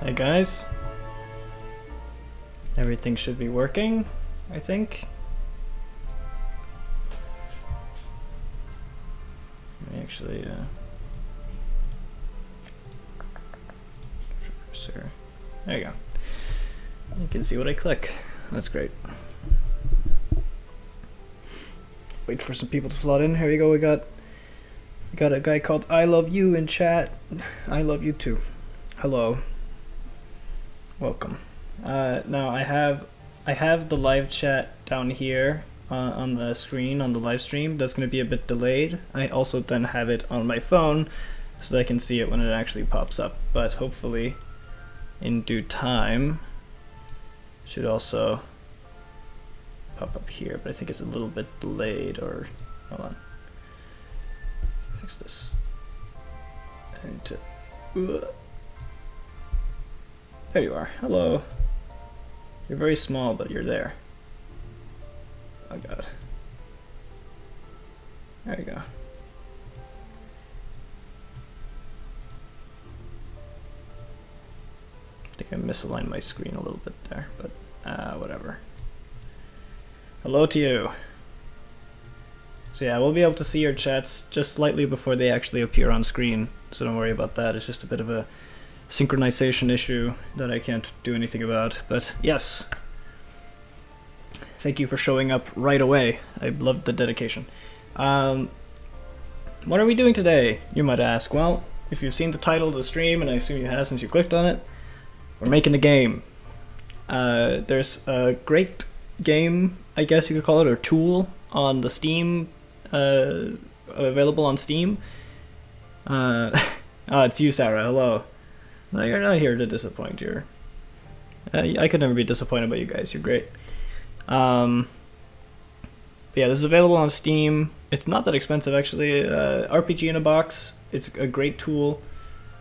Hey guys. Everything should be working, I think. Let me actually there you go. You can see what I click. That's great. Wait for some people to slot in. Here we go. We got a guy called I Love You in chat. I love you too. Hello. Welcome. Now I have the live chat down here on the screen on the live stream. That's going to be a bit delayed. I also then have it on my phone so that I can see it when it actually pops up. But hopefully, in due time, should also pop up here. But I think it's a little bit delayed. Or hold on, fix this. I need to. There you are. Hello. You're very small, but you're there. Oh god. There you go. I think I misaligned my screen a little bit there, but whatever. Hello to you. So yeah, we'll be able to see your chats just slightly before they actually appear on screen, so don't worry about that. It's just a bit of a synchronization issue that I can't do anything about. But yes, thank you for showing up right away. I loved the dedication. What are we doing today, you might ask? Well, if you've seen the title of the stream, and I assume you have since you clicked on it, we're making a game. There's a great game, I guess you could call it, or tool on the Steam, available on Steam. It's you, Sarah. Hello. No, you're not here to disappoint. I could never be disappointed by you guys. You're great. But yeah, this is available on Steam. It's not that expensive, actually. RPG in a Box. It's a great tool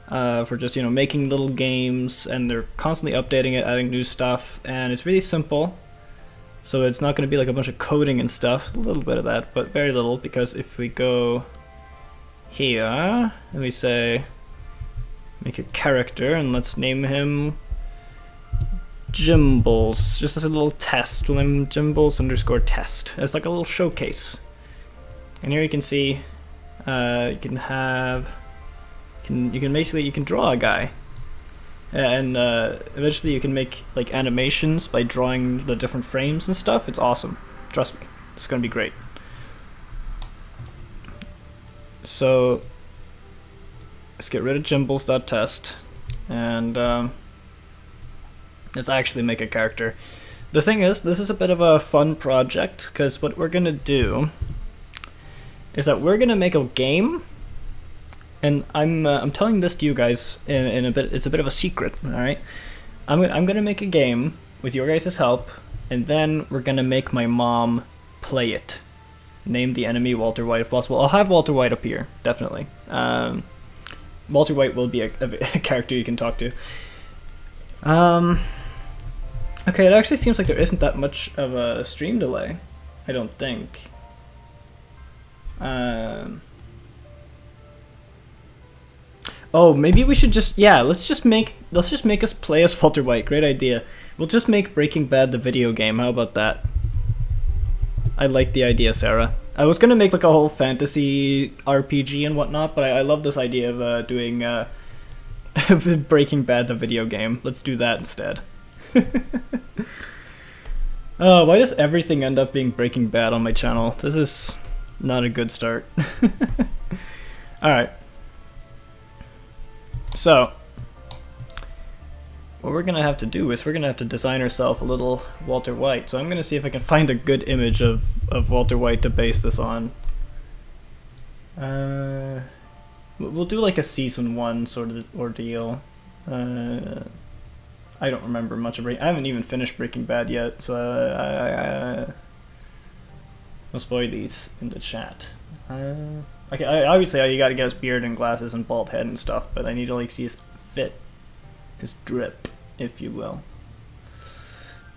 for just, making little games, and they're constantly updating it, adding new stuff, and it's really simple. So it's not going to be like a bunch of coding and stuff. A little bit of that, but very little, because if we go here and we say make a character, and let's name him Jimbles. Just as a little test. We'll name Jimbles_test. It's like a little showcase. And here you can see, you can draw a guy, and eventually you can make like animations by drawing the different frames and stuff. It's awesome. Trust me, it's gonna be great. So let's get rid of Jimbles.test, and let's actually make a character. The thing is, this is a bit of a fun project, because what we're gonna do is that we're gonna make a game, and I'm telling this to you guys in a bit. It's a bit of a secret, all right? I'm gonna make a game with your guys' help, and then we're gonna make my mom play it. Name the enemy Walter White if possible. I'll have Walter White up here, definitely. Walter White will be a character you can talk to. Okay, it actually seems like there isn't that much of a stream delay, I don't think. Oh, maybe we should just, let's just make us play as Walter White. Great idea. We'll just make Breaking Bad the video game. How about that? I like the idea, Sarah. I was gonna make like a whole fantasy RPG and whatnot, but I love this idea of doing Breaking Bad the video game. Let's do that instead. Oh, why does everything end up being Breaking Bad on my channel? This is not a good start. Alright. So, what we're gonna have to do is we're gonna have to design ourselves a little Walter White. So I'm gonna see if I can find a good image of Walter White to base this on. We'll do like a season 1 sort of ordeal. I don't remember much of I haven't even finished Breaking Bad yet, so I'll spoil these in the chat. Okay, obviously you gotta get his beard and glasses and bald head and stuff, but I need to like see his fit, his drip, if you will.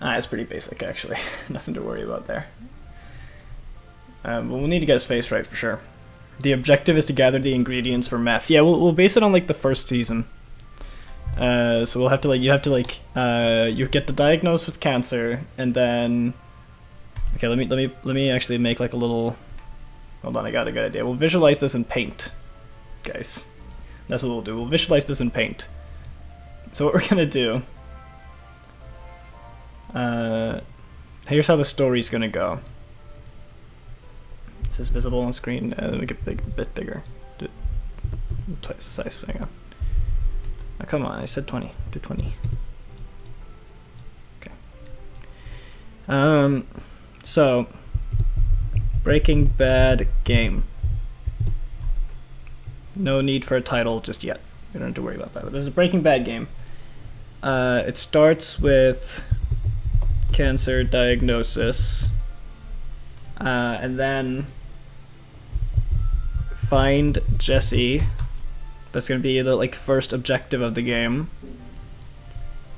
It's pretty basic actually. Nothing to worry about there. But we'll need to get his face right for sure. The objective is to gather the ingredients for meth. Yeah, we'll base it on like the first season. So we'll have to you get the diagnosed with cancer, and then okay, let me actually make like a little. Hold on, I got a good idea. We'll visualize this in Paint, guys. That's what we'll do. We'll visualize this in Paint. So what we're gonna do. Here's how the story's gonna go. Is this visible on screen? Make it a bit bigger. Do it twice the size. There you go. Oh, come on, I said 20. Do 20. Okay. So Breaking Bad game. No need for a title just yet. We don't have to worry about that. But this is a Breaking Bad game. It starts with cancer diagnosis, and then find Jesse. That's gonna be the first objective of the game.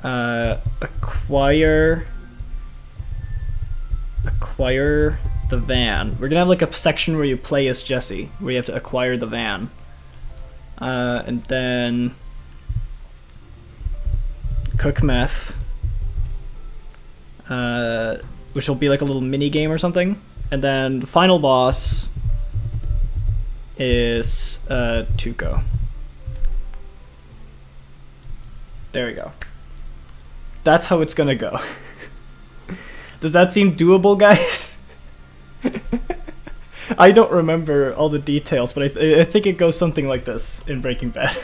Acquire the van. We're gonna have like a section where you play as Jesse, where you have to acquire the van. And then cook meth, which will be like a little mini game or something. And then the final boss is Tuco. There we go. That's how it's gonna go. Does that seem doable, guys? I don't remember all the details, but I think it goes something like this in Breaking Bad.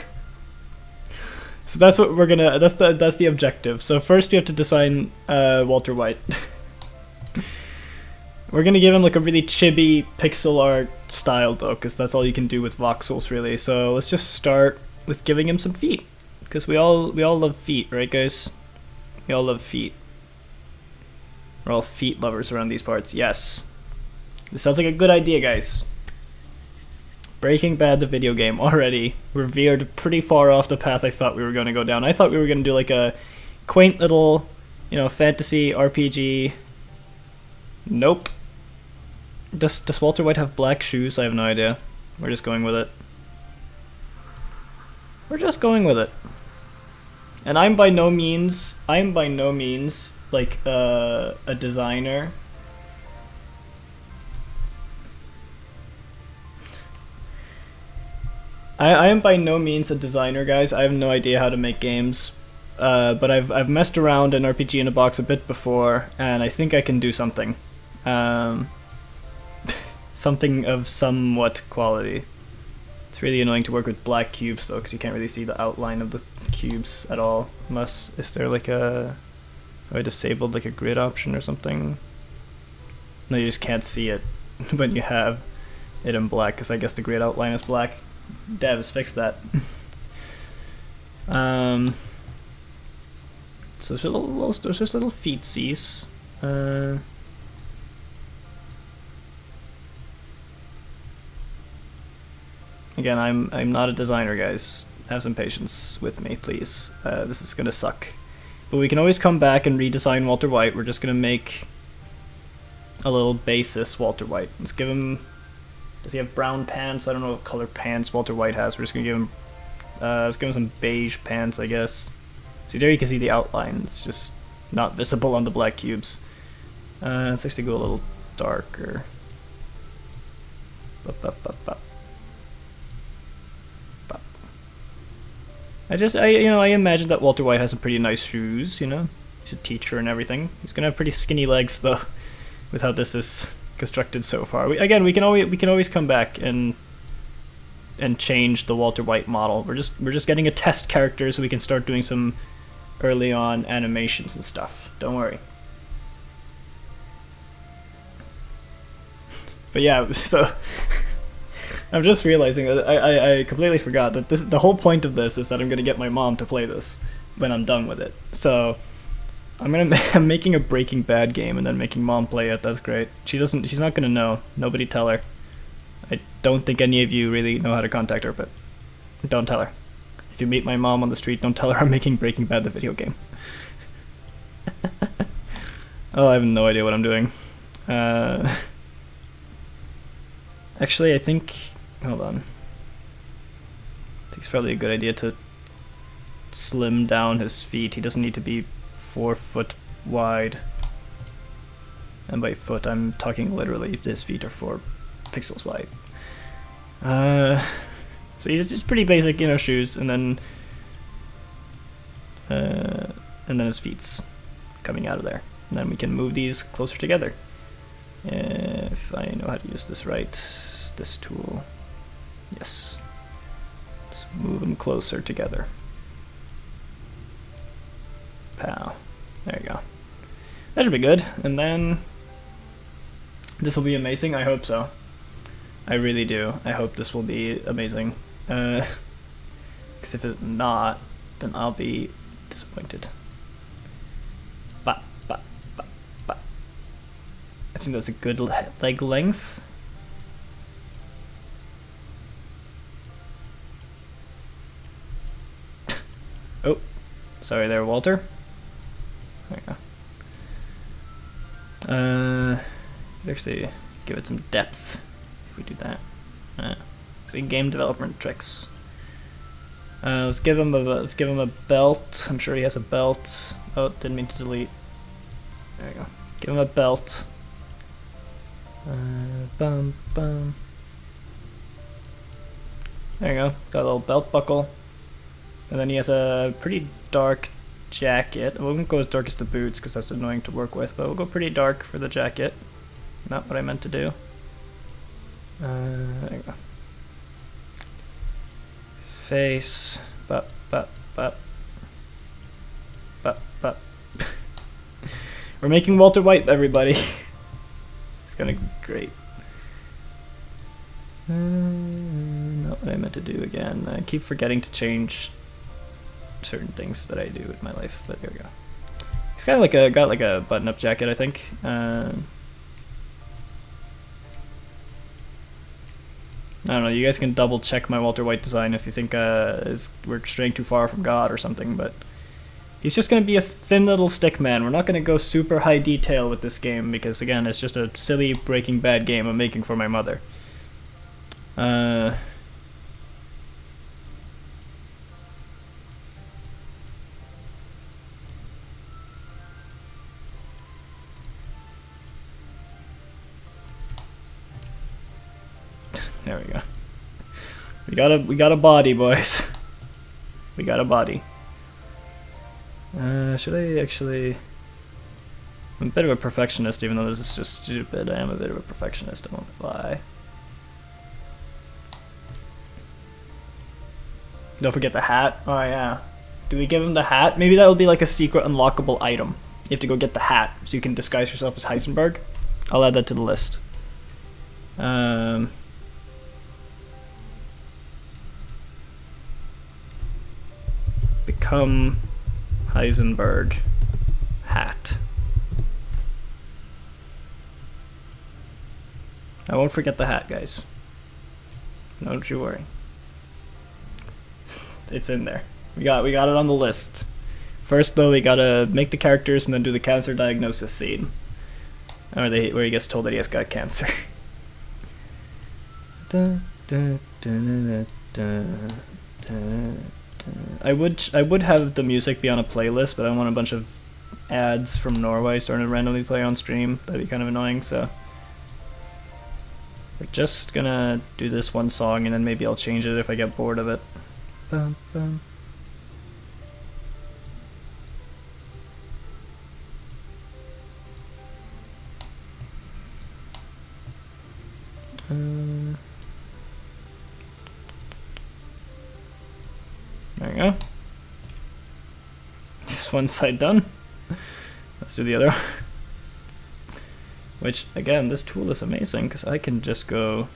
So that's what we're gonna. That's the objective. So first we have to design Walter White. We're gonna give him like a really chibi pixel art style though, because that's all you can do with voxels really. So let's just start with giving him some feet, because we all love feet, right, guys? We all love feet. We're all feet lovers around these parts. Yes. This sounds like a good idea, guys. Breaking Bad, the video game, already. We're veered pretty far off the path I thought we were going to go down. I thought we were going to do like a quaint little, fantasy RPG. Nope. Does Walter White have black shoes? I have no idea. We're just going with it. We're just going with it. And I'm by no means like a designer. I am by no means a designer, guys. I have no idea how to make games, but I've messed around in RPG in a Box a bit before, and I think I can do something, something of somewhat quality. It's really annoying to work with black cubes though, because you can't really see the outline of the cubes at all. Unless, is there like a, have I disabled like a grid option or something? No, you just can't see it when you have it in black, because I guess the grid outline is black. Devs, fix that. So there's just little feetsies. Again, I'm not a designer, guys. Have some patience with me, please. This is gonna suck. But we can always come back and redesign Walter White. We're just gonna make a little basis Walter White. Let's give him. Does he have brown pants? I don't know what color pants Walter White has. We're just gonna give him. Let's give him some beige pants, I guess. See, there you can see the outline. It's just not visible on the black cubes. Let's actually go a little darker. I imagine that Walter White has some pretty nice shoes, He's a teacher and everything. He's gonna have pretty skinny legs though, with how this is constructed so far. We can always come back and change the Walter White model. We're just getting a test character so we can start doing some early on animations and stuff. Don't worry. But yeah, so I'm just realizing that I completely forgot that the whole point of this is that I'm gonna get my mom to play this when I'm done with it. So I'm making a Breaking Bad game and then making mom play it. That's great. She's not gonna know. Nobody tell her. I don't think any of you really know how to contact her, but don't tell her. If you meet my mom on the street, don't tell her I'm making Breaking Bad the video game. Oh, I have no idea what I'm doing. Actually, I think. Hold on. I think it's probably a good idea to slim down his feet. He doesn't need to be 4 foot wide. And by foot, I'm talking literally. His feet are 4 pixels wide. So he's just pretty basic, you know, shoes, and then his feet's coming out of there. And then we can move these closer together. If I know how to use this right, this tool, yes. Let's move them closer together. Pow. There you go. That should be good. And then this will be amazing. I hope so. I really do. I hope this will be amazing. Because if it's not, then I'll be disappointed. But. I think that's a good leg length. Oh, sorry there, Walter. There you go. Could actually give it some depth if we do that. See, game development tricks. Let's give him a belt. I'm sure he has a belt. Oh, didn't mean to delete. There you go. Give him a belt. Bum. There you go. Got a little belt buckle. And then he has a pretty dark jacket. We won't go as dark as the boots because that's annoying to work with, but we'll go pretty dark for the jacket. Not what I meant to do. There you go. Face. But. We're making Walter White, everybody. It's gonna be great. Not what I meant to do again. I keep forgetting to change certain things that I do in my life, but here we go. He's kind of got like a button-up jacket, I think. I don't know. You guys can double check my Walter White design if you think we're straying too far from God or something, but he's just going to be a thin little stick man. We're not going to go super high detail with this game because, again, it's just a silly Breaking Bad game I'm making for my mother. There we go. We got a body, boys. We got a body. Should I actually... I'm a bit of a perfectionist, even though this is just stupid. I am a bit of a perfectionist, I won't lie. Don't forget the hat. Oh yeah. Do we give him the hat? Maybe that will be like a secret unlockable item. You have to go get the hat, so you can disguise yourself as Heisenberg. I'll add that to the list. Become Heisenberg hat. I won't forget the hat, guys. Don't you worry. It's in there. We got it on the list. First, though, we gotta make the characters and then do the cancer diagnosis scene, where he gets told that he has got cancer. I would have the music be on a playlist, but I want a bunch of ads from Norway starting to randomly play on stream. That'd be kind of annoying, so we're just gonna do this one song and then maybe I'll change it if I get bored of it. Bum, bum. There we go. This one side done. Let's do the other one. Which, again, this tool is amazing because I can just go...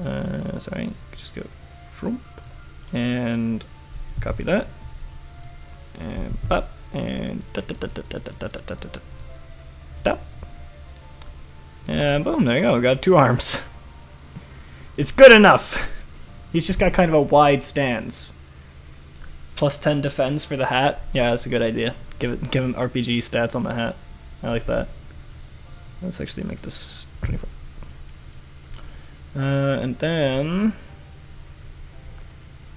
just go frump and copy that and up and and boom, there you go. We got 2 arms. It's good enough. He's just got kind of a wide stance. Plus 10 defense for the hat. Yeah, that's a good idea. Give him RPG stats on the hat. I like that. Let's actually make this 24. And then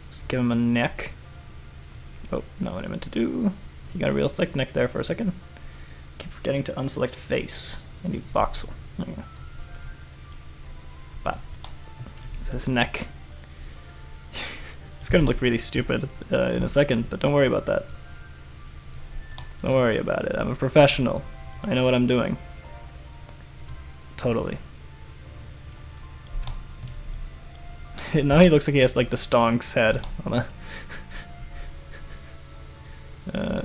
let's give him a neck. Oh, not what I meant to do. You got a real thick neck there for a second. Keep forgetting to unselect face. I need voxel. There you go. But his neck. It's gonna look really stupid in a second, but don't worry about that. Don't worry about it. I'm a professional. I know what I'm doing. Totally. Now he looks like he has like the Stonks head on a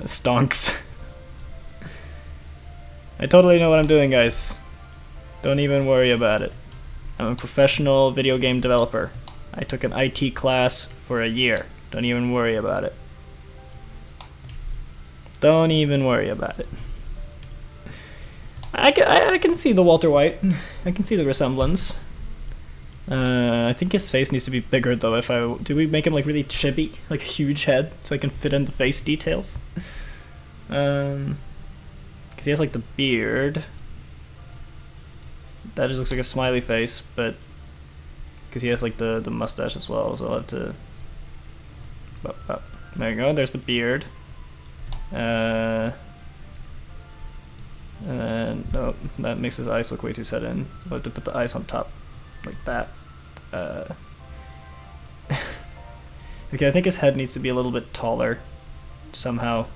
Stonks. I totally know what I'm doing, guys. Don't even worry about it. I'm a professional video game developer. I took an IT class for a year. Don't even worry about it. Don't even worry about it. I can see the Walter White. I can see the resemblance. I think his face needs to be bigger though. Do we make him like really chibi, like a huge head, so I can fit in the face details? Because he has like the beard. That just looks like a smiley face, but because he has like the mustache as well, so I'll have to. There you go. There's the beard. And no, that makes his eyes look way too set in. I'll have to put the eyes on top, like that. Okay, I think his head needs to be a little bit taller, somehow.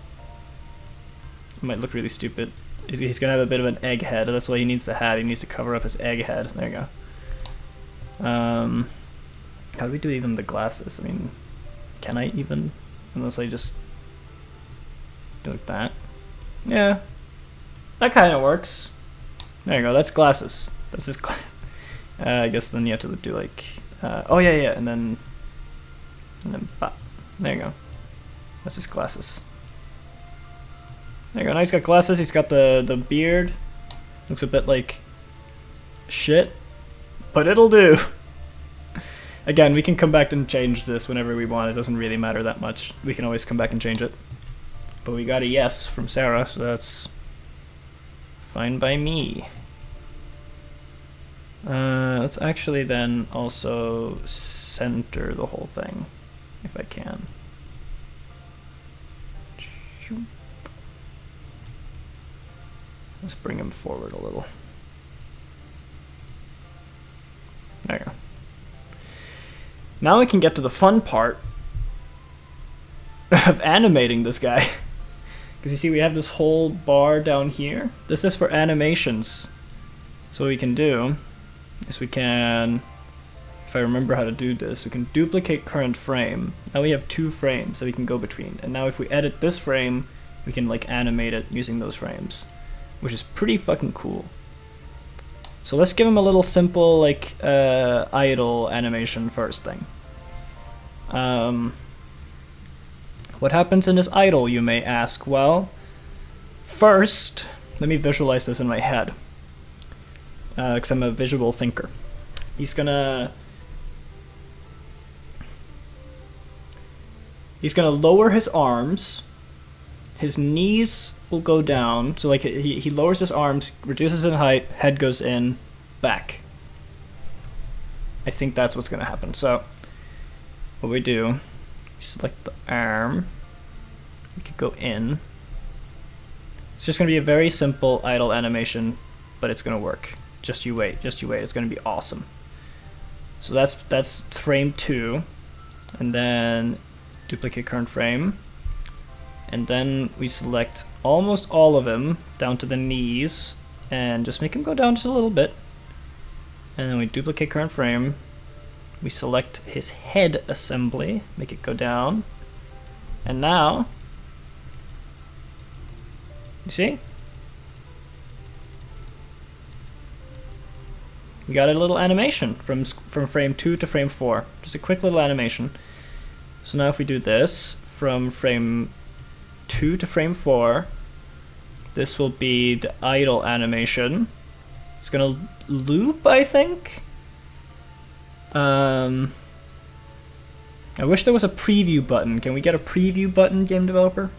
It might look really stupid. He's gonna have a bit of an egg head. That's why he needs the hat. He needs to cover up his egg head. There you go. How do we do even the glasses? I mean, can I even? Unless I just do like that. Yeah, that kind of works. There you go. That's glasses. That's his glass. I guess then you have to do like. Oh yeah, and then bop. There you go. That's his glasses. There you go. Now he's got glasses. He's got the beard. Looks a bit like shit, but it'll do. Again, we can come back and change this whenever we want. It doesn't really matter that much. We can always come back and change it. But we got a yes from Sarah, so that's fine by me. Let's actually then also center the whole thing, if I can. Let's bring him forward a little. There you go. Now we can get to the fun part of animating this guy. Because you see we have this whole bar down here. This is for animations. So what we can do is we can, if I remember how to do this, we can duplicate current frame. Now we have 2 frames that we can go between. And now if we edit this frame, we can like animate it using those frames, which is pretty fucking cool. So let's give him a little simple like idle animation first thing. What happens in this idle, you may ask? Well, first, let me visualize this in my head, because I'm a visual thinker. He's gonna lower his arms. His knees will go down, so like he lowers his arms, reduces in height, head goes in, back. I think that's what's gonna happen. So what we do, select the arm, we could go in. It's just gonna be a very simple idle animation, but it's gonna work. Just you wait, it's gonna be awesome. So that's frame 2, and then duplicate current frame. And then we select almost all of him down to the knees and just make him go down just a little bit. And then we duplicate current frame. We select his head assembly, make it go down. And now, you see? We got a little animation from frame 2 to frame 4. Just a quick little animation. So now if we do this from frame 2 to frame 4, this will be the idle animation. It's gonna loop, I think. I wish there was a preview button. Can we get a preview button, game developer?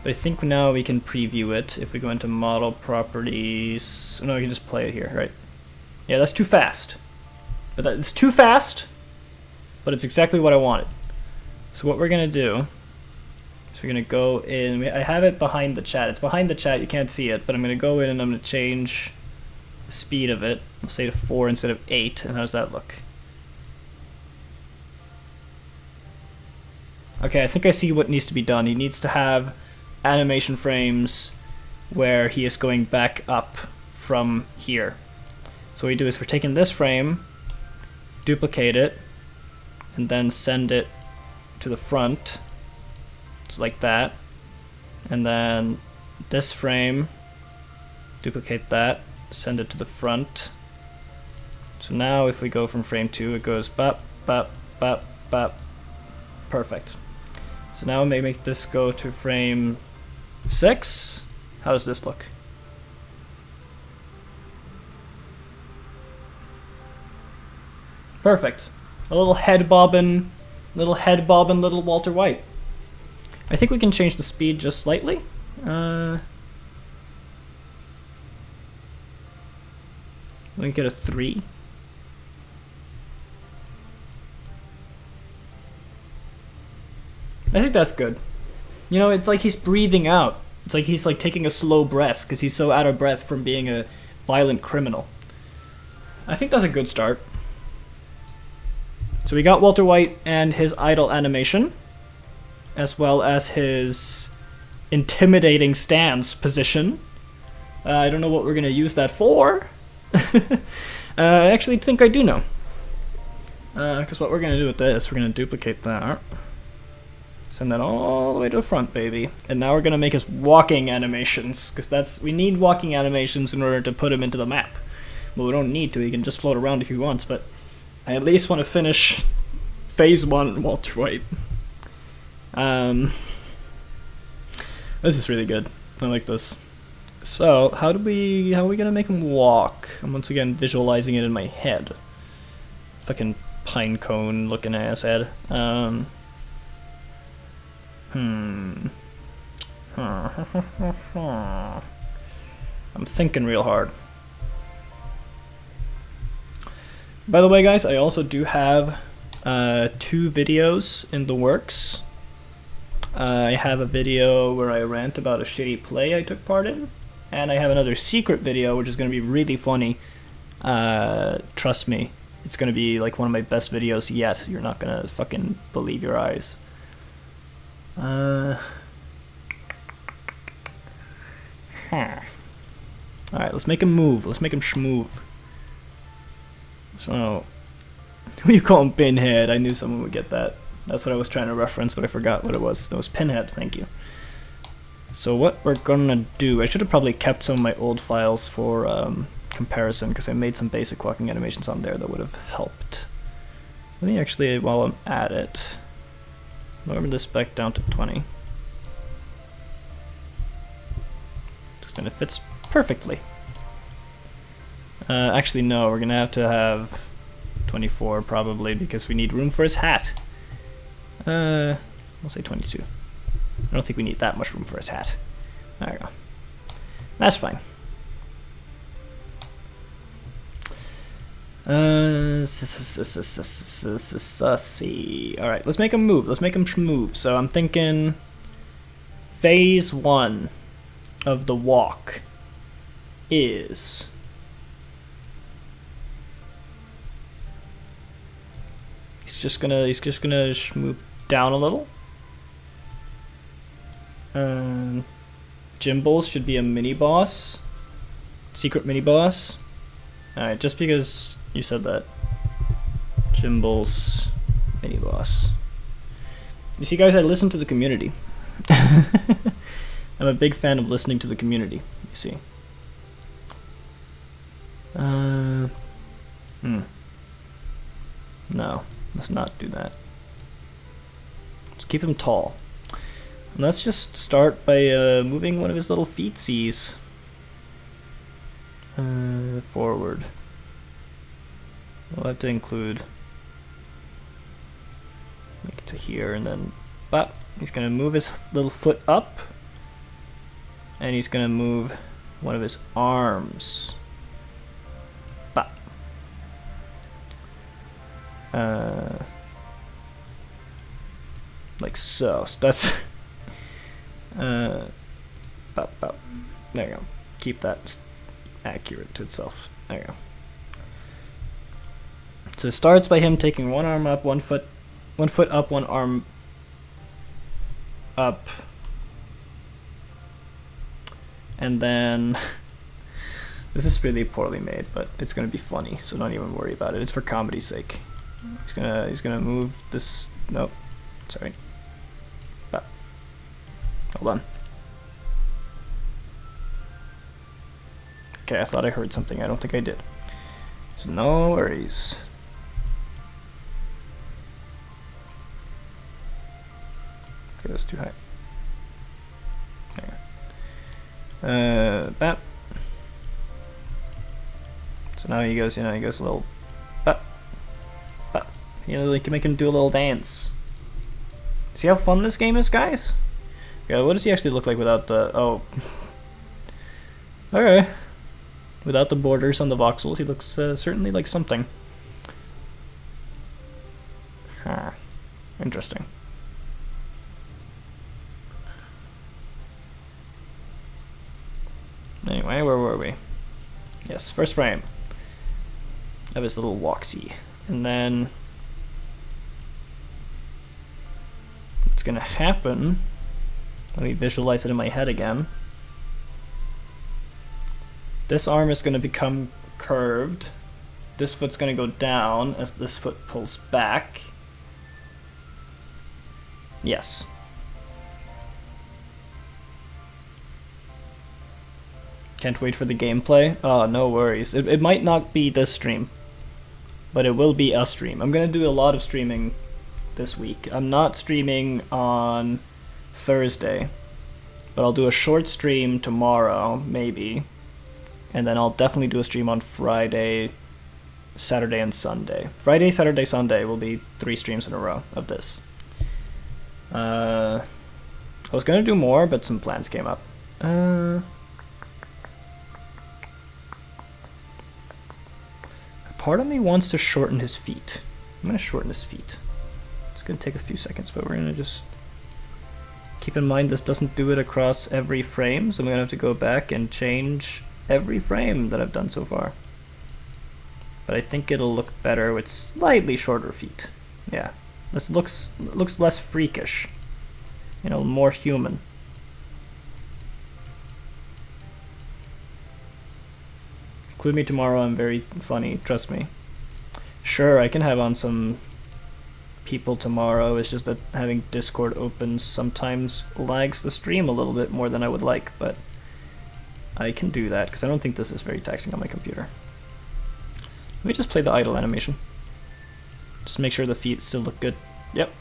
But I think now we can preview it if we go into model properties. No, we can just play it here, right? Yeah, that's too fast. But it's too fast, but it's exactly what I wanted. So what we're gonna do is we're gonna go in. I have it behind the chat. It's behind the chat. You can't see it, but I'm gonna go in and I'm gonna change the speed of it. I'll say to 4 instead of 8. And how's that look? Okay, I think I see what needs to be done. He needs to have animation frames where he is going back up from here. So what we do is we're taking this frame, duplicate it, and then send it to the front. So like that. And then this frame, duplicate that, send it to the front. So now if we go from frame 2, it goes bop, bop, bop, bop. Perfect. So now I may make this go to frame 6. How does this look? Perfect. A little head bobbin, little Walter White. I think we can change the speed just slightly. Let me get a 3. I think that's good. You know, it's like he's breathing out. It's like he's like taking a slow breath because he's so out of breath from being a violent criminal. I think that's a good start. So we got Walter White and his idle animation, as well as his intimidating stance position. I don't know what we're going to use that for. I actually think I do know. Because what we're going to do with this, we're going to duplicate that. Send that all the way to the front, baby. And now we're going to make his walking animations, because we need walking animations in order to put him into the map. Well, we don't need to, he can just float around if he wants, but I at least want to finish phase 1 Walter White. This is really good. I like this. So, how are we gonna make him walk? I'm once again visualizing it in my head. Fucking pine cone looking ass head. I'm thinking real hard. By the way, guys, I also do have 2 videos in the works. I have a video where I rant about a shitty play I took part in, and I have another secret video which is going to be really funny. Trust me, it's going to be like one of my best videos yet. You're not going to fucking believe your eyes. Alright, let's make him move. Let's make him schmoove. So, who you call him Pinhead? I knew someone would get that. That's what I was trying to reference, but I forgot what it was. That was Pinhead, thank you. So what we're gonna do, I should have probably kept some of my old files for comparison, because I made some basic walking animations on there that would have helped. Let me actually, while I'm at it, lower this back down to 20. Just then it fits perfectly. Actually, no, we're gonna have to have 24 probably, because we need room for his hat. We'll say 22. I don't think we need that much room for his hat. There we go. That's fine. See. Alright, let's make him move. Let's make him move. So I'm thinking phase 1 of the walk is he's just gonna move down a little. Jimbles should be a mini boss, secret mini boss. Alright, just because you said that. Jimbles mini boss. You see, guys, I listen to the community. I'm a big fan of listening to the community, you see. No, let's not do that. Let's keep him tall. And let's just start by moving one of his little feetsies forward. We'll have to include, make it to here, and then bop. He's gonna move his little foot up, and he's gonna move one of his arms. Bop. like so. So that's there you go. Keep that accurate to itself. There you go. So it starts by him taking one arm up, one foot up, one arm up, and then this is really poorly made, but it's gonna be funny, so don't even worry about it. It's for comedy's sake. He's gonna move this. Nope, sorry. But hold on. Okay, I thought I heard something. I don't think I did. So no worries. Okay, that's too high. There. Bap. So now he goes, he goes a little bap, bap. You can make him do a little dance. See how fun this game is, guys? Okay, what does he actually look like without the, oh. Alright. Without the borders on the voxels, he looks certainly like something. Huh. Interesting. Anyway, where were we? Yes, first frame of his little walksy. And then what's gonna happen, let me visualize it in my head again. This arm is gonna become curved. This foot's gonna go down as this foot pulls back. Yes. Can't wait for the gameplay. Oh, no worries. It might not be this stream, but it will be a stream. I'm gonna do a lot of streaming this week. I'm not streaming on Thursday, but I'll do a short stream tomorrow, maybe. And then I'll definitely do a stream on Friday, Saturday, and Sunday. Friday, Saturday, Sunday will be 3 streams in a row of this. I was gonna do more, but some plans came up. Part of me wants to shorten his feet. I'm gonna shorten his feet. It's gonna take a few seconds, but we're gonna just keep in mind this doesn't do it across every frame, so I'm gonna have to go back and change every frame that I've done so far. But I think it'll look better with slightly shorter feet. Yeah, this looks less freakish, you know, more human. Include me tomorrow, I'm very funny, trust me. Sure, I can have on some people tomorrow, it's just that having Discord open sometimes lags the stream a little bit more than I would like, but I can do that, because I don't think this is very taxing on my computer. Let me just play the idle animation. Just make sure the feet still look good. Yep.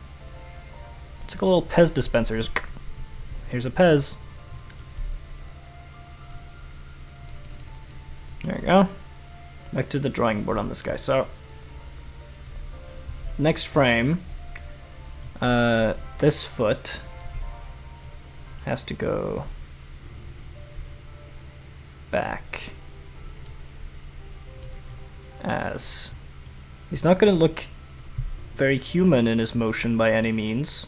It's like a little Pez dispenser. Just here's a Pez. There we go. Back to the drawing board on this guy. So, next frame, this foot has to go back, as he's not going to look very human in his motion by any means.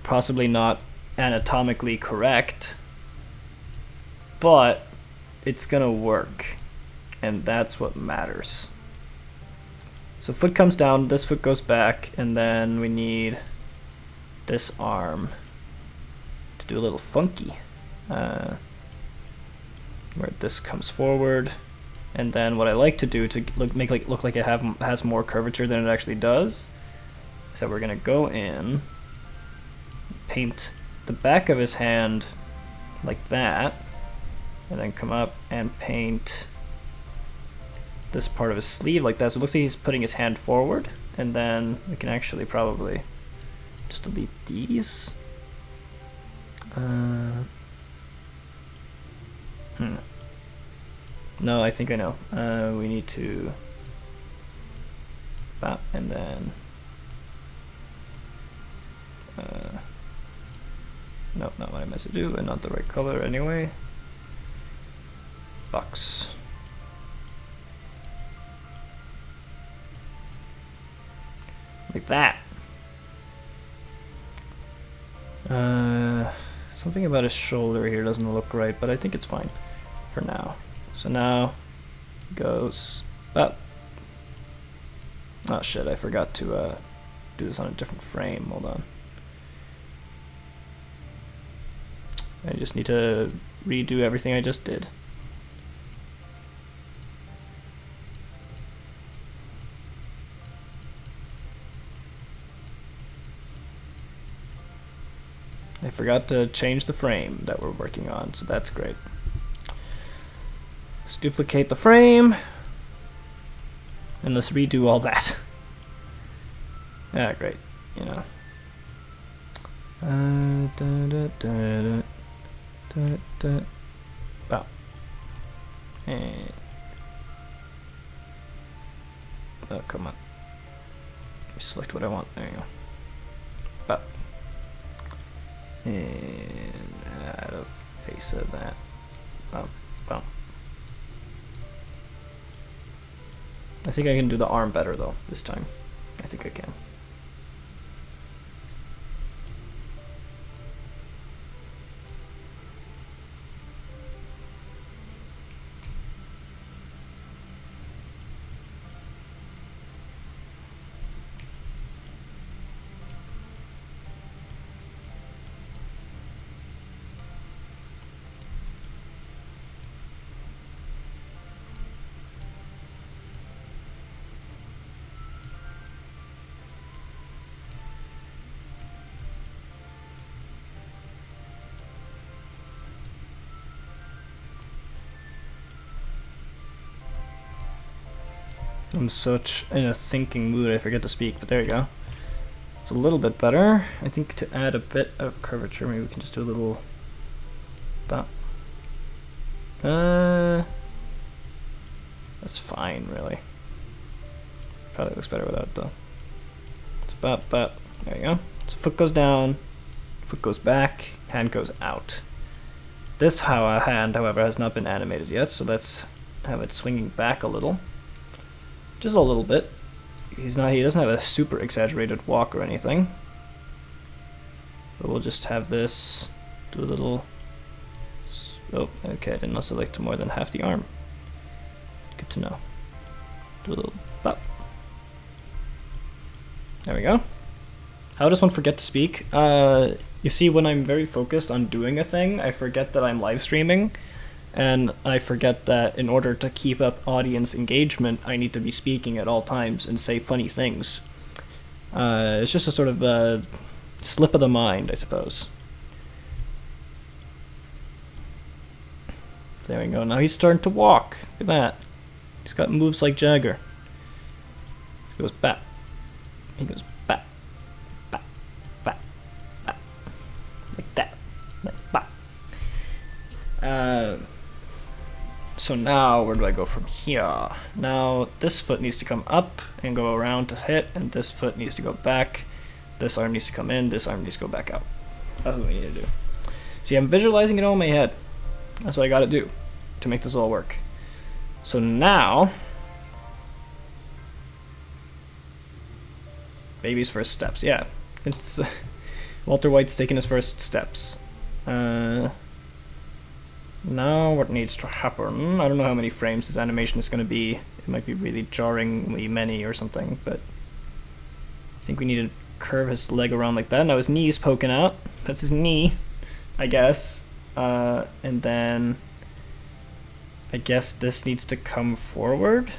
Possibly not anatomically correct, but it's gonna work, and that's what matters. So foot comes down, this foot goes back, and then we need this arm to do a little funky, where this comes forward, and then what I like to do to look like it has more curvature than it actually does, so we're gonna go in, paint the back of his hand like that, and then come up and paint this part of his sleeve like that. So it looks like he's putting his hand forward, and then we can actually probably just delete these. No, I think I know. We need to bop, and then nope, not what I meant to do, and not the right color anyway. Box. Like that. Something about his shoulder here doesn't look right, but I think it's fine for now. So now goes up. Oh shit, I forgot to do this on a different frame. Hold on. I just need to redo everything I just did. I forgot to change the frame that we're working on, so that's great. Let's duplicate the frame, and let's redo all that. Yeah, great, you know. Wow. And oh, come on. Let me select what I want. There you go. Wow. And add a face of that. Bum, bum. I think I can do the arm better though this time. I think I can. I'm such in a thinking mood, I forget to speak, but there you go. It's a little bit better. I think to add a bit of curvature, maybe we can just do a little... That's fine, really. Probably looks better without though. It's about, there you go. So foot goes down, foot goes back, hand goes out. This hand, however, has not been animated yet, so let's have it swinging back a little. Just a little bit. He doesn't have a super exaggerated walk or anything. But we'll just have this do a little... Oh, okay, I did not select more than half the arm. Good to know. Do a little bop. There we go. How does one forget to speak? You see, when I'm very focused on doing a thing, I forget that I'm live streaming. And I forget that in order to keep up audience engagement, I need to be speaking at all times and say funny things. It's just a sort of slip of the mind, I suppose. There we go. Now he's starting to walk. Look at that. He's got moves like Jagger. He goes bat. He goes bat. Bat. Bat. Bat. Like that. Like bat. So now, where do I go from here? Now, this foot needs to come up and go around to hit, and this foot needs to go back. This arm needs to come in, this arm needs to go back out. That's what we need to do. See, I'm visualizing it all in my head. That's what I gotta do to make this all work. So now, baby's first steps. Yeah, it's Walter White's taking his first steps. Now what needs to happen? I don't know how many frames this animation is going to be. It might be really jarringly many or something, but I think we need to curve his leg around like that. Now his knee's poking out. That's his knee, I guess. And then I guess this needs to come forward.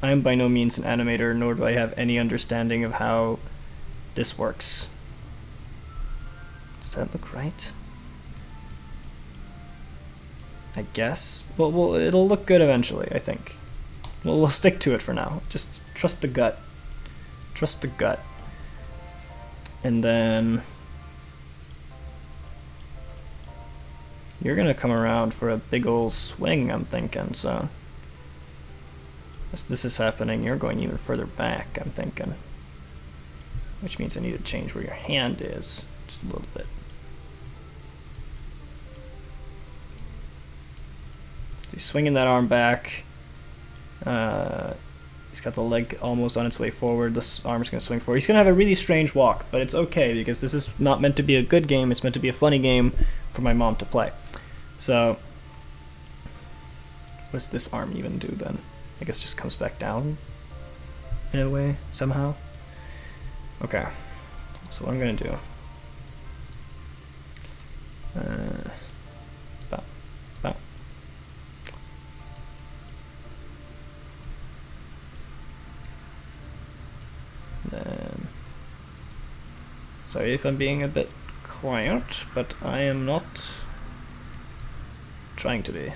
I am by no means an animator, nor do I have any understanding of how this works. Does that look right? I guess. Well, it'll look good eventually, I think. We'll stick to it for now. Just trust the gut. Trust the gut. And then you're gonna come around for a big old swing, I'm thinking, so as this is happening, you're going even further back, I'm thinking. Which means I need to change where your hand is, just a little bit. So he's swinging that arm back. He's got the leg almost on its way forward. This arm's going to swing forward. He's going to have a really strange walk, but it's okay because this is not meant to be a good game. It's meant to be a funny game for my mom to play. So, what does this arm even do then? I guess just comes back down in a way, somehow. Okay, so what I'm going to do... Then, sorry if I'm being a bit quiet, but I am not trying to be.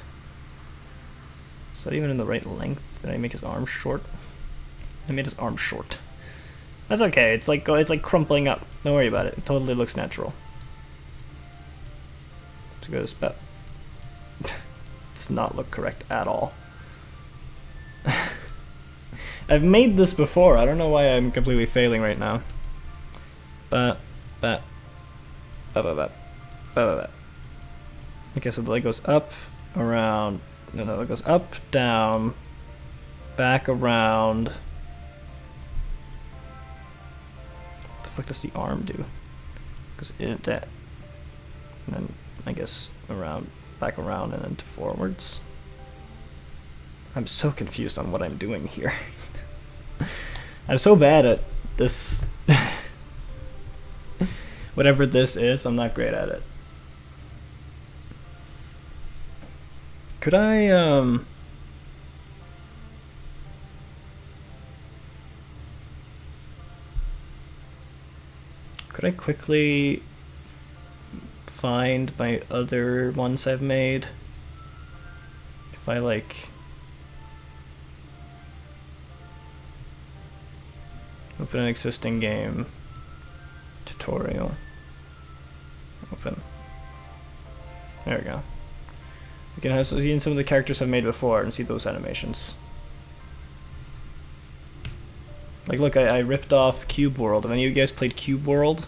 Is that even in the right length? Did I make his arm short? I made his arm short. That's okay. It's like crumpling up. Don't worry about it. It totally looks natural. To go to spec. Does not look correct at all. I've made this before. I don't know why I'm completely failing right now. Okay, so the leg goes up, around. No, it goes up, down, back around. What the fuck does the arm do? Goes in that, and then I guess around, back around, and then to forwards. I'm so confused on what I'm doing here. I'm so bad at this. Whatever this is, I'm not great at it. Could I, could I quickly find my other ones I've made? If I like... Open an existing game. Tutorial. Open. There we go. We can have see some of the characters I've made before and see those animations. Like, look, I ripped off Cube World. Have any of you guys played Cube World?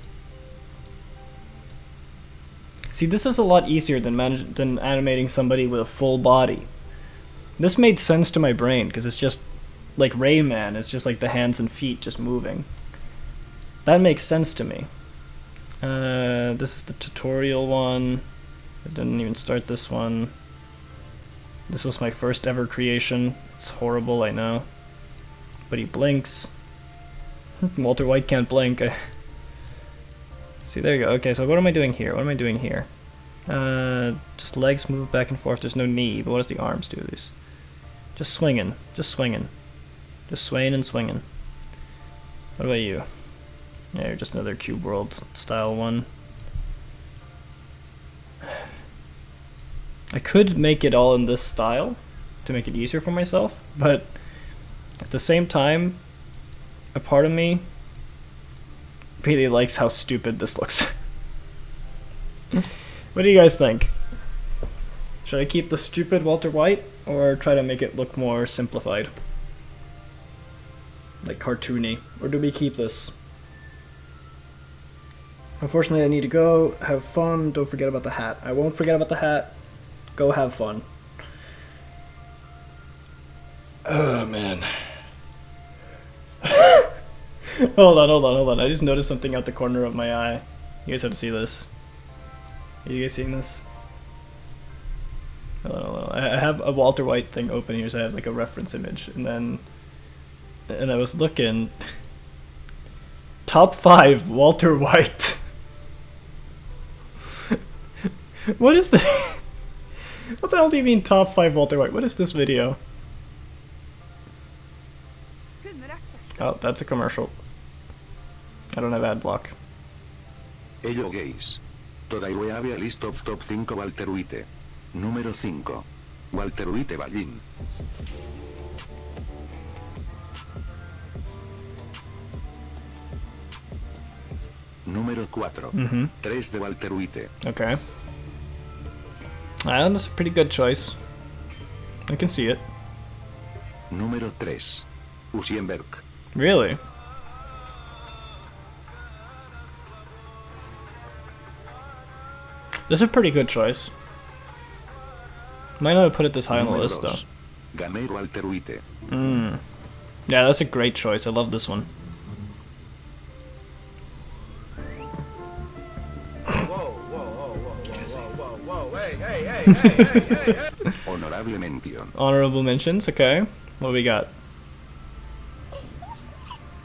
See, this is a lot easier than animating somebody with a full body. This made sense to my brain because it's just like Rayman. It's just like the hands and feet just moving. That makes sense to me. This is the tutorial one. I didn't even start this one. This was my first ever creation. It's horrible, I know. But he blinks. Walter White can't blink. See, there you go. Okay, so what am I doing here? What am I doing here? Just legs move back and forth. There's no knee, but what does the arms do? These, just swinging. Just swinging. Just swaying and swinging. What about you? Yeah, you're just another Cube World style one. I could make it all in this style to make it easier for myself, but at the same time, a part of me really likes how stupid this looks. What do you guys think? Should I keep the stupid Walter White or try to make it look more simplified? Like cartoony? Or do we keep this? Unfortunately, I need to go. Have fun. Don't forget about the hat. I won't forget about the hat. Go have fun. Oh, man. Hold on. I just noticed something out the corner of my eye. You guys have to see this. Are you guys seeing this? Hold on. I have a Walter White thing open here, so I have like a reference image. And I was looking. Top 5 Walter White. What is this? What the hell do you mean top 5 Walter White? What is this video? Oh, that's a commercial. I don't have ad block. Hello guys. Today we have a list of top 5 Walter White. Número 5. Walter White Ballin. Número 4. 3 de Walter White. Okay. That's a pretty good choice. I can see it. Número 3. Usienberg. Really? This is a pretty good choice. Might not have put it this high on the list though. Gamer Walter White. Yeah, that's a great choice. I love this one. Honorable mention. Honorable mentions, okay. What we got?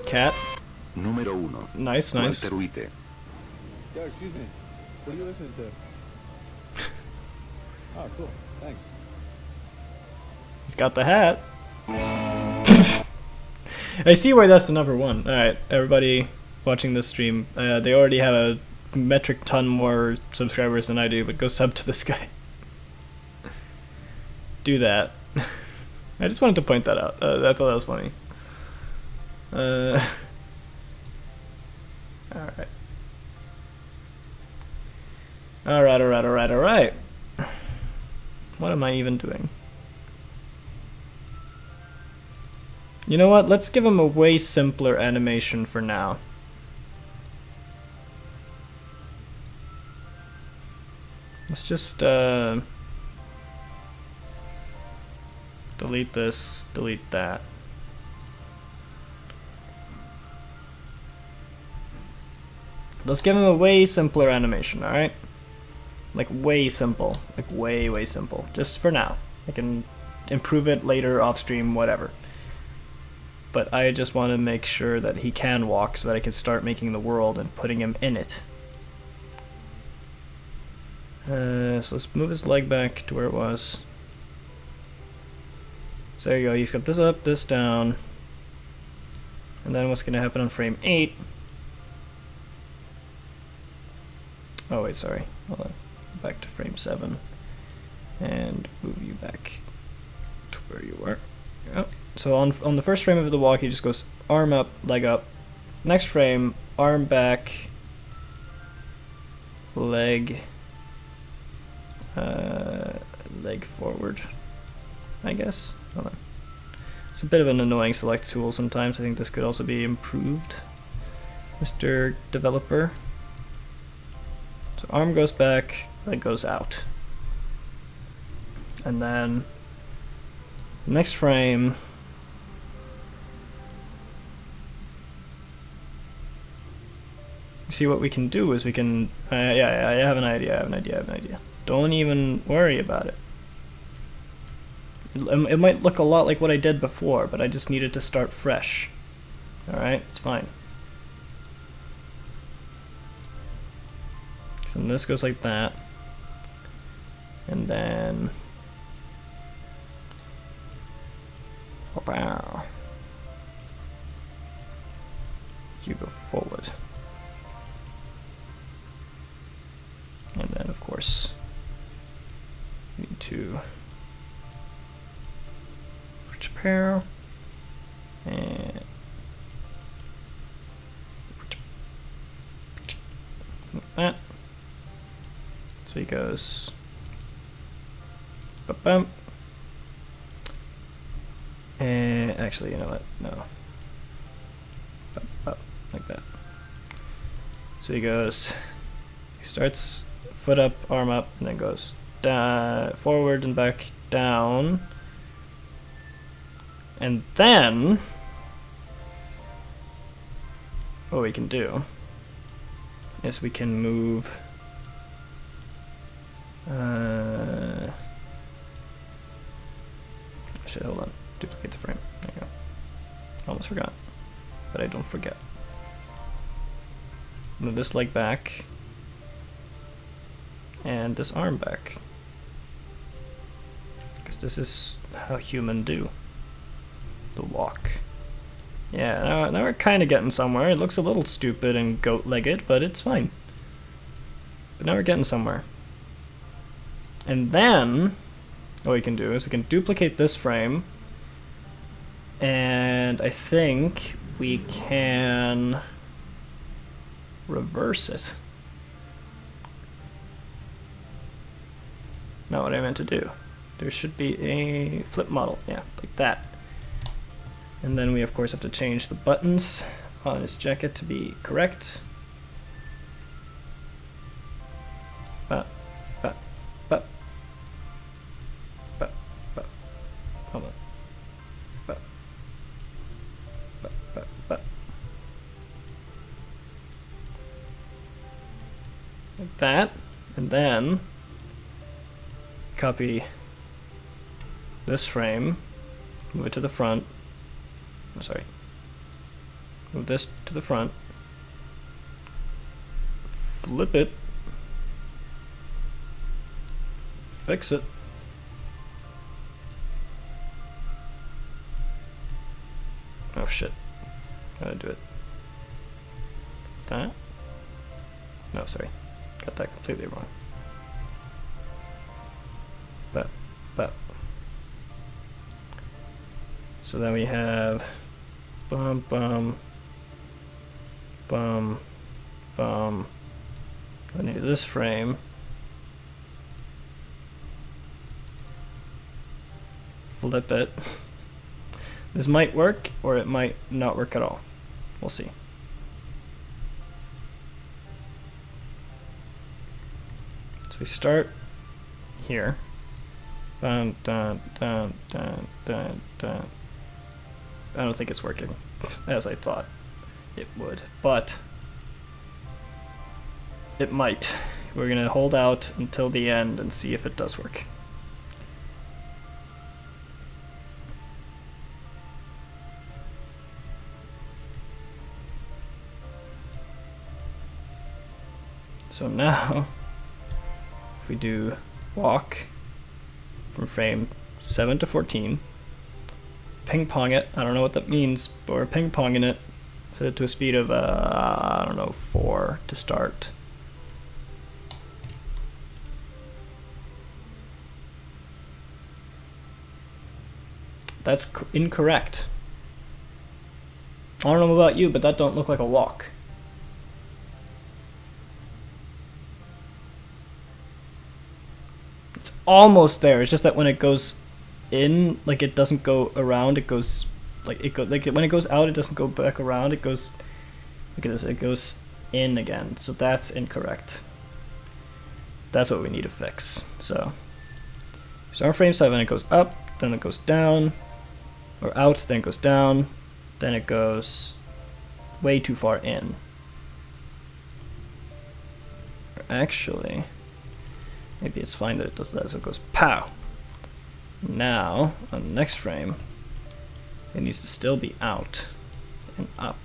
Cat. Número 1. Nice, nice. Walter White. Yo, excuse me. What are you listening to? Oh, cool. Thanks. He's got the hat. I see why that's the number one. Alright, everybody watching this stream, they already have a metric ton more subscribers than I do, but go sub to this guy. Do that. I just wanted to point that out. I thought that was funny. Alright. Alright. What am I even doing? You know what? Let's give him a way simpler animation for now. Let's just delete this, delete that. Let's give him a way simpler animation, alright? Like way simple. Like way simple. Just for now. I can improve it later off stream, whatever. But I just want to make sure that he can walk so that I can start making the world and putting him in it. So let's move his leg back to where it was. So there you go, he's got this up, this down. And then what's going to happen on frame 8? Oh wait, sorry. Hold on. Back to frame 7. And move you back to where you were. Yep. So on the first frame of the walk, he just goes arm up, leg up. Next frame, arm back, leg, leg forward, I guess. Hold on. It's a bit of an annoying select tool sometimes. I think this could also be improved, Mr. Developer. So arm goes back, leg goes out. And then next frame, see what we can do is we can, yeah, I have an idea. Don't even worry about it. It might look a lot like what I did before, but I just needed to start fresh. Alright, it's fine. So this goes like that. And then wow. You go forward. And then of course we need to repair and like that. So he goes bump. And actually, you know what? No. Up, like that. So he goes, he starts foot up, arm up, and then goes forward and back down. And then what we can do is we can move shit, hold on. Duplicate the frame. There you go. Almost forgot. But I don't forget. Move this leg back. And this arm back. Because this is how humans do. The walk. Yeah, now we're kind of getting somewhere. It looks a little stupid and goat-legged, but it's fine. But now we're getting somewhere. And then what we can do is we can duplicate this frame, and I think we can reverse it. Not what I meant to do. There should be a flip model, yeah, like that. And then we of course have to change the buttons on his jacket to be correct. Hold on. that, and then copy this frame, move it to the front. Oh, sorry. Move this to the front. Flip it. Fix it. Oh shit. Gotta do it. That? No, sorry. Got that completely wrong. But. So then we have bum. I need this frame. Flip it. This might work, or it might not work at all. We'll see. So we start here. Dun, dun, dun, dun, dun, dun. I don't think it's working as I thought it would, but it might. We're gonna hold out until the end and see if it does work. So now, if we do walk from frame 7 to 14, ping pong it. I don't know what that means, but we're ping ponging it. Set it to a speed of, I don't know, 4 to start. That's incorrect. I don't know about you, but that don't look like a walk. It's almost there. It's just that when it goes in, like it doesn't go around. It goes like when it goes out, it doesn't go back around. It goes. Look at this. It goes in again. So that's incorrect. That's what we need to fix. So on frame 7, it goes up, then it goes down, or out, then it goes down, then it goes way too far in. Or actually, maybe it's fine that it does that, so it goes pow. Now, on the next frame, it needs to still be out and up.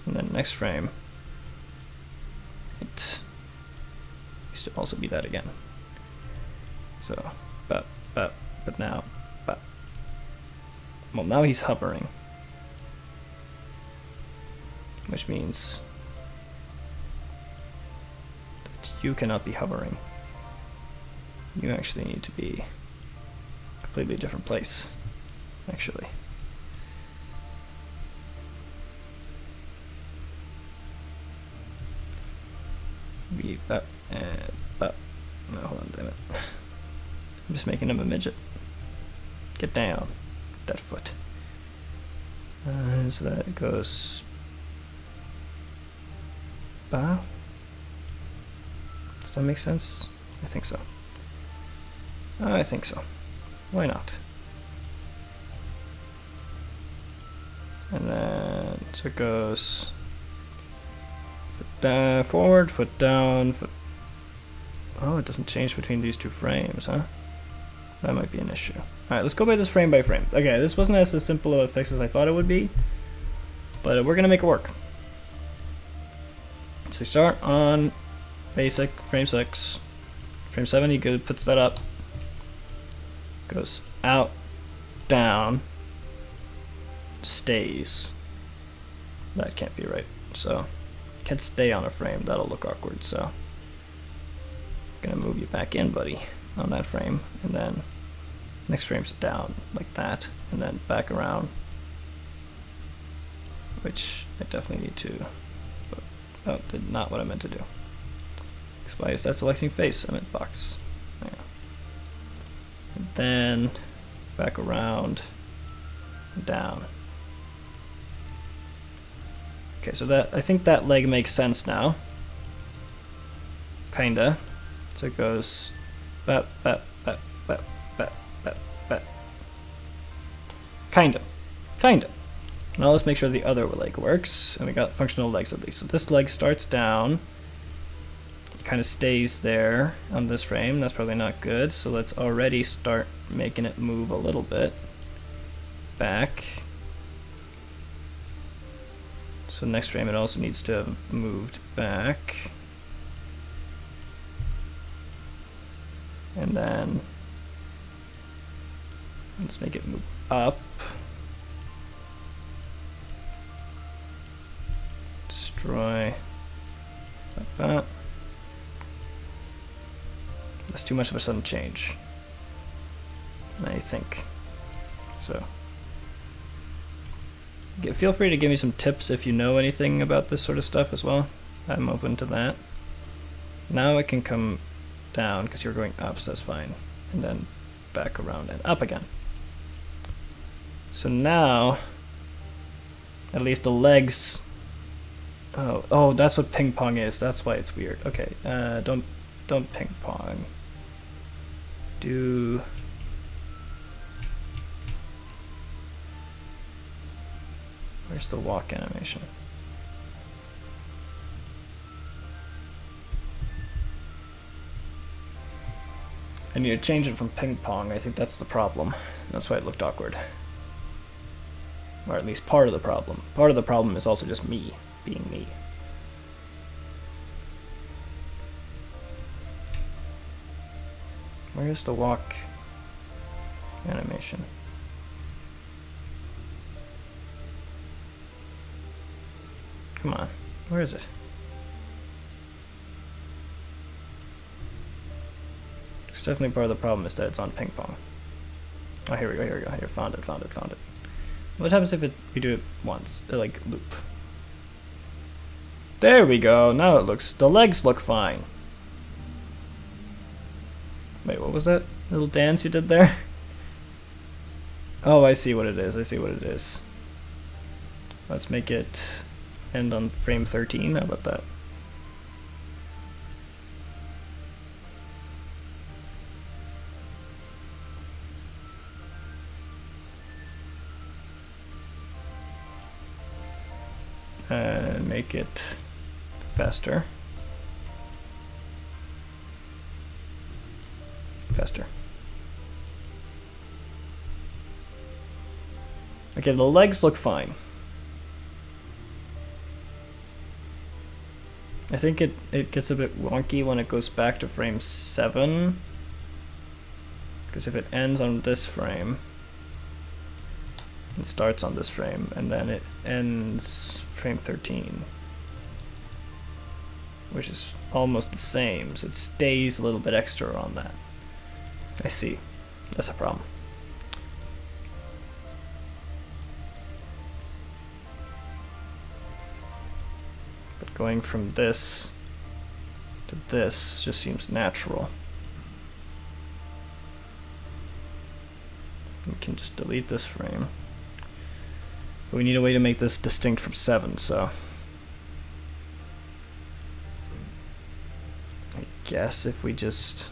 And then next frame, it needs to also be that again. So, but now, well, now he's hovering, which means that you cannot be hovering. You actually need to be a completely different place, actually. No, hold on, damn it. I'm just making him a midget. Get down, that foot. So that it goes bow. Does that make sense? I think so. I think so. Why not? And then so it goes foot forward, foot down, foot. Oh, it doesn't change between these two frames, huh? That might be an issue. Alright, let's go by this frame by frame. Okay, this wasn't as simple of a fix as I thought it would be, but we're gonna make it work. So we start on basic, frame 6. Frame 7, he puts that up. Goes out, down, stays. That can't be right. So, can't stay on a frame, that'll look awkward, so. Gonna move you back in, buddy, on that frame, and then next frame's down like that, and then back around, which I definitely need to. But, oh, did not what I meant to do. Why is that selecting face? I meant box. There. And then back around, down. Okay, so that I think that leg makes sense now. Kinda. So it goes bap, bap, bap, bap, bap, bap, bap. Kinda. Now let's make sure the other leg works, and we got functional legs at least. So this leg starts down, kind of stays there on this frame. That's probably not good, so let's already start making it move a little bit back. So next frame it also needs to have moved back. And then let's make it move up. Destroy like that. That's too much of a sudden change, I think. So feel free to give me some tips if you know anything about this sort of stuff as well. I'm open to that. Now it can come down because you're going up, so that's fine. And then back around and up again. So now, at least the legs. Oh, that's what ping pong is. That's why it's weird. Okay, don't ping pong. Do. Where's the walk animation? I need to change it from ping pong. I think that's the problem. That's why it looked awkward. Or at least part of the problem. Part of the problem is also just me being me. Where's the walk animation? Come on, where is it? It's definitely part of the problem is that it's on ping pong. Oh, here we go, here we go. Here, found it. What happens if we do it once? Like, loop. There we go, now it looks, the legs look fine. Wait, what was that little dance you did there? Oh, I see what it is, Let's make it end on frame 13, how about that? And make it faster. Okay, the legs look fine. I think it gets a bit wonky when it goes back to frame 7. Because if it ends on this frame, it starts on this frame, and then it ends frame 13. Which is almost the same, so it stays a little bit extra on that. I see. That's a problem. But going from this to this just seems natural. We can just delete this frame. But we need a way to make this distinct from 7, so I guess if we just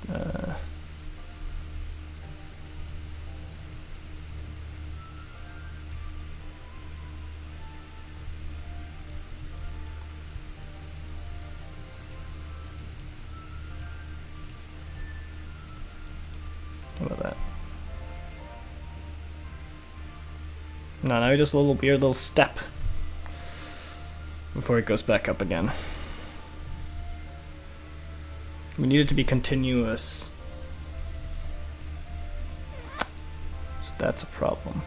how about that? No, now just a little weird little step before it goes back up again. We need it to be continuous. So that's a problem.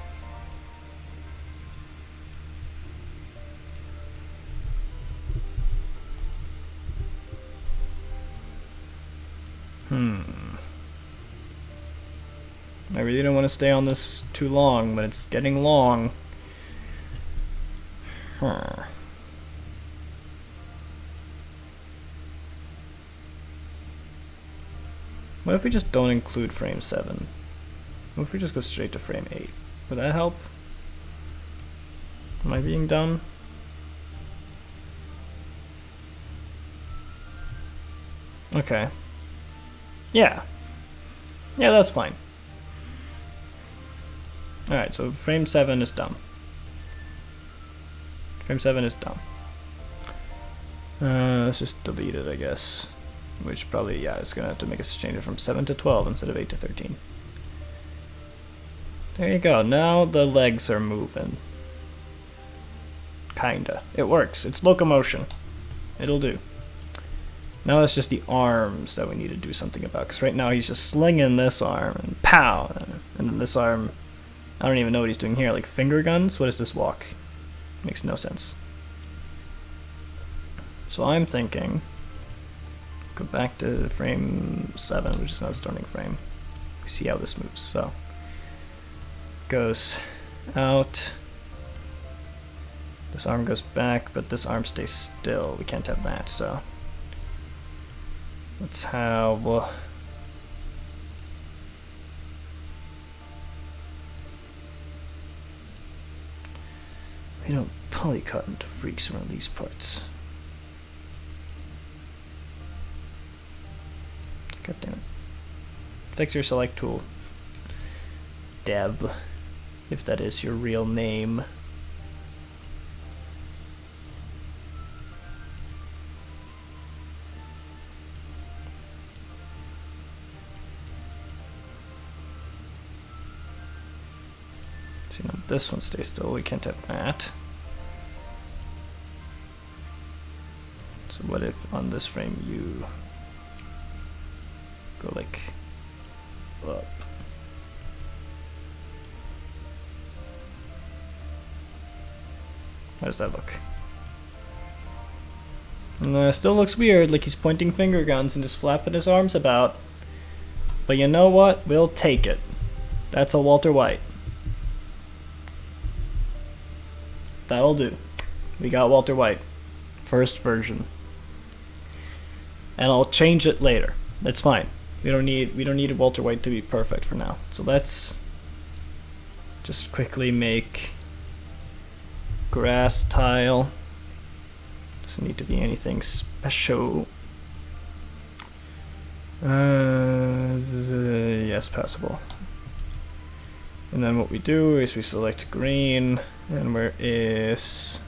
I really don't want to stay on this too long, but it's getting long. What if we just don't include frame 7? What if we just go straight to frame 8? Would that help? Am I being dumb? Okay. Yeah. Yeah, that's fine. Alright, so frame 7 is dumb. Frame 7 is dumb. Let's just delete it, I guess. Which probably, yeah, it's gonna have to make us change it from 7 to 12 instead of 8 to 13. There you go, now the legs are moving. Kinda. It works, it's locomotion. It'll do. Now it's just the arms that we need to do something about, because right now he's just slinging this arm, and pow! And then this arm, I don't even know what he's doing here, like finger guns? What is this walk? Makes no sense. So I'm thinking, go back to frame 7, which is not a starting frame. See how this moves, so. Goes out. This arm goes back, but this arm stays still. We can't have that, so. Let's have... we don't polycut into freaks around these parts. God damn it. Fix your select tool. Dev. If that is your real name. So, you know, this one stays still, we can't have that. So what if on this frame you go like up? How does that look? Still looks weird, like he's pointing finger guns and just flapping his arms about. But you know what? We'll take it. That's a Walter White. That'll do. We got Walter White. First version. And I'll change it later. That's fine. We don't need Walter White to be perfect for now. So let's just quickly make grass tile. Doesn't need to be anything special. Yes, passable. And then what we do is we select green, and where is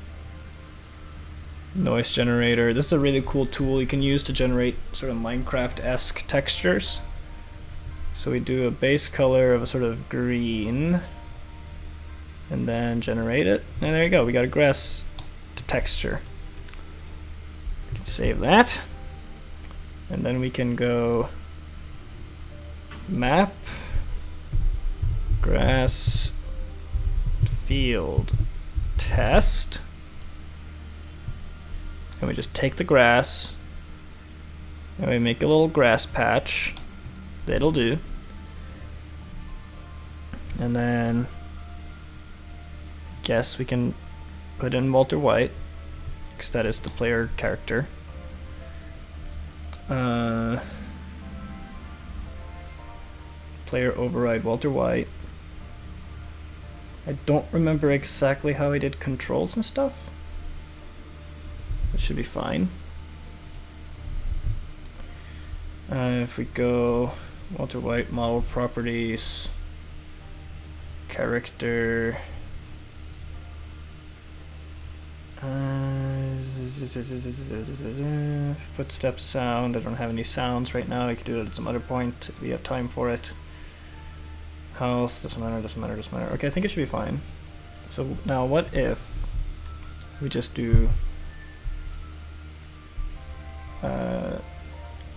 noise generator. This is a really cool tool you can use to generate sort of Minecraft-esque textures. So we do a base color of a sort of green, and then generate it, and there you go, we got a grass texture. We can save that, and then we can go map, grass, field, test, and we just take the grass, and we make a little grass patch, that'll do, and then guess we can put in Walter White, because that is the player character. Player override Walter White. I don't remember exactly how I did controls and stuff. It should be fine. If we go Walter White, model properties, character, footsteps sound. I don't have any sounds right now. I could do it at some other point if we have time for it. Health, doesn't matter. Okay, I think it should be fine. So now what if we just do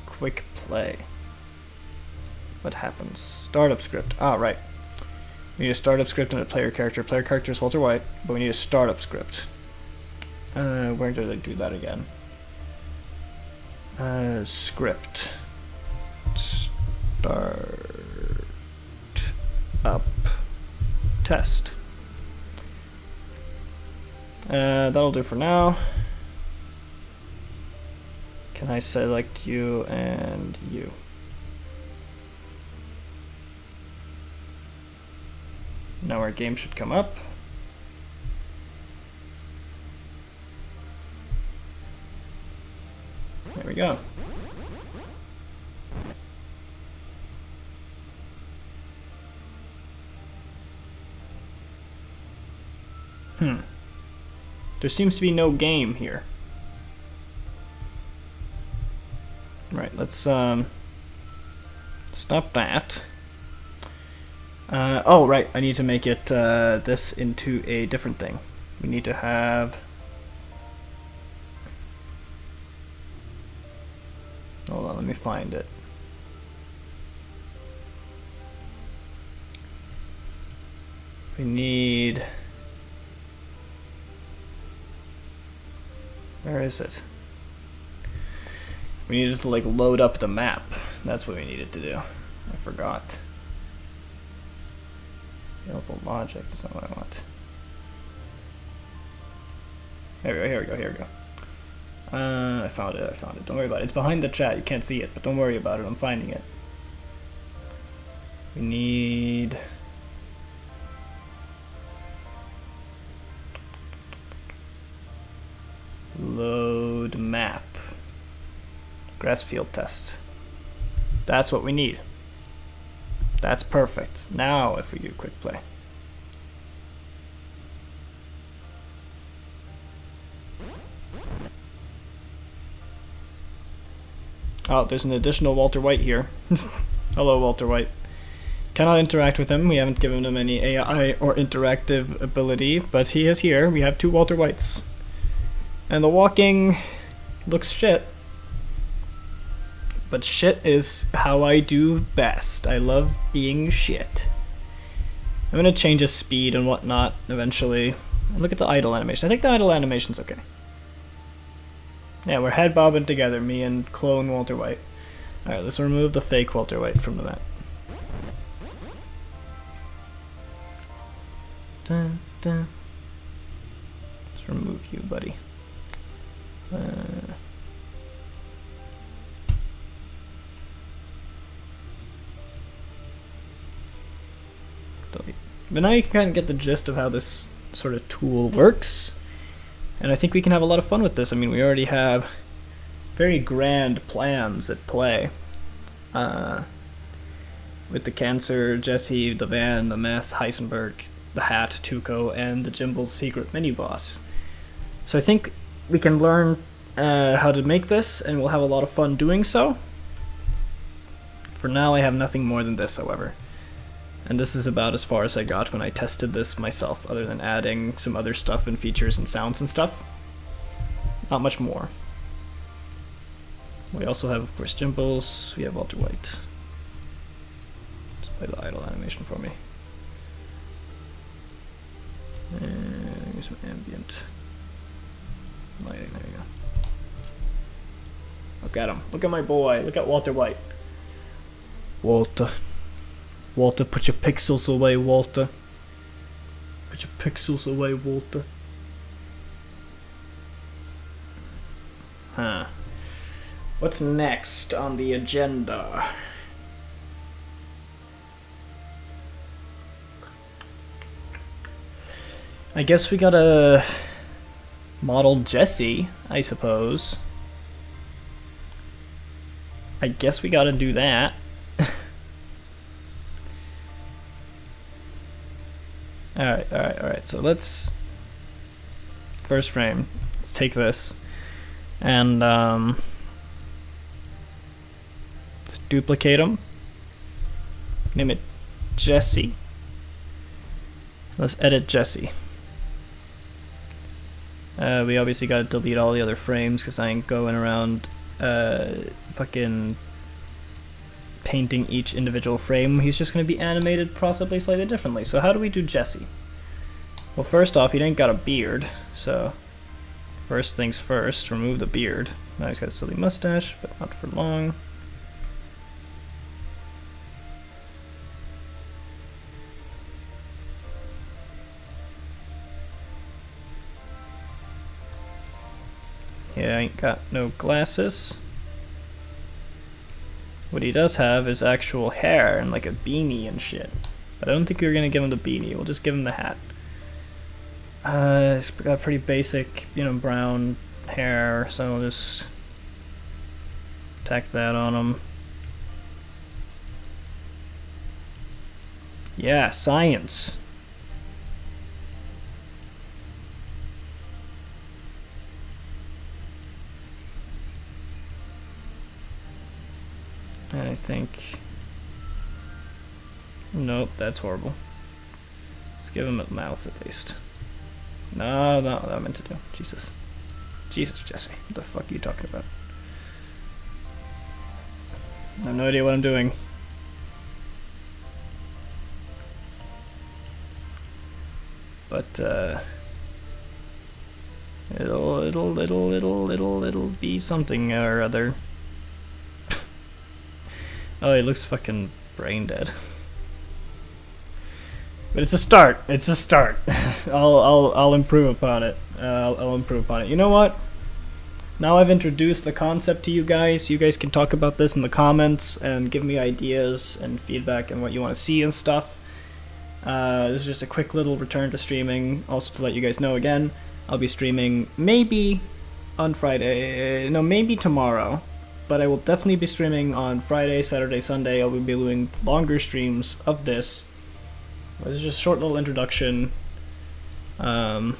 quick play? What happens? Startup script. Ah, right. We need a startup script and a player character. Player character is Walter White, but we need a startup script. Where did I do that again? Script. Start up. Test. That'll do for now. Can I select you and you? Now our game should come up. There we go. There seems to be no game here. Right, let's stop that. Oh, right, I need to make it this into a different thing. We need to have... Hold on, let me find it. We need... Where is it? We needed to like load up the map. That's what we needed to do. I forgot. Available logic, that's not what I want. There we go, here we go, here we go. I found it. Don't worry about it. It's behind the chat, you can't see it, but don't worry about it, I'm finding it. We need... Load map. Grass field test. That's what we need. That's perfect. Now if we do quick play. Oh, there's an additional Walter White here. Hello, Walter White. Cannot interact with him. We haven't given him any AI or interactive ability, but he is here. We have 2 Walter Whites. And the walking looks shit. But shit is how I do best. I love being shit. I'm gonna change his speed and whatnot eventually. Look at the idle animation. I think the idle animation's okay. Yeah, we're head bobbing together, me and clone Walter White. Alright, let's remove the fake Walter White from the map. Dun, dun. Let's remove you, buddy. But now you can kind of get the gist of how this sort of tool works, and I think we can have a lot of fun with this. I mean, we already have very grand plans at play with the Cancer, Jesse, the Van, the Meth, Heisenberg, the Hat, Tuco, and the Jimble's secret mini-boss. So I think we can learn how to make this, and we'll have a lot of fun doing so. For now, I have nothing more than this, however. And this is about as far as I got when I tested this myself, other than adding some other stuff and features and sounds and stuff. Not much more. We also have, of course, Jimble's. We have Walter White. Just play the idle animation for me. And use some ambient lighting. There you go. Look at him. Look at my boy. Look at Walter White. Walter. Walter, put your pixels away, Walter. Put your pixels away, Walter. Huh. What's next on the agenda? I guess we gotta model Jesse, I suppose. I guess we gotta do that. Alright, so let's... First frame. Let's take this. And, let's duplicate him. Name it Jesse. Let's edit Jesse. We obviously gotta delete all the other frames because I ain't going around fucking painting each individual frame. He's just going to be animated possibly slightly differently. So how do we do Jesse? Well, first off, he ain't got a beard, so first things first, remove the beard. Now he's got a silly mustache, but not for long. Yeah, I ain't got no glasses. What he does have is actual hair and like a beanie and shit. But I don't think we're gonna give him the beanie, we'll just give him the hat. He's got pretty basic, you know, brown hair, so we'll just tack that on him. Yeah, science. I think... Nope, that's horrible. Let's give him a mouth at least. No, not what I meant to do. Jesus. Jesus, Jesse. What the fuck are you talking about? I have no idea what I'm doing. But, it'll be something or other. Oh, he looks fucking brain dead. But it's a start. It's a start. I'll improve upon it. I'll improve upon it. You know what? Now I've introduced the concept to you guys can talk about this in the comments and give me ideas and feedback and what you want to see and stuff. This is just a quick little return to streaming. Also to let you guys know again, I'll be streaming maybe on Friday. No, maybe tomorrow. But I will definitely be streaming on Friday, Saturday, Sunday. I will be doing longer streams of this. This is just a short little introduction. To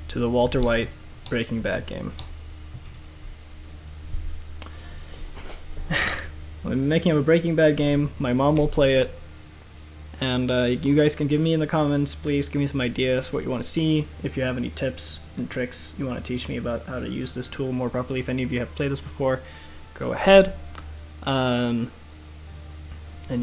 the Walter White Breaking Bad game. I'm making up a Breaking Bad game. My mom will play it. And you guys can give me in the comments, please give me some ideas what you want to see. If you have any tips and tricks you want to teach me about how to use this tool more properly. If any of you have played this before, go ahead. And yeah.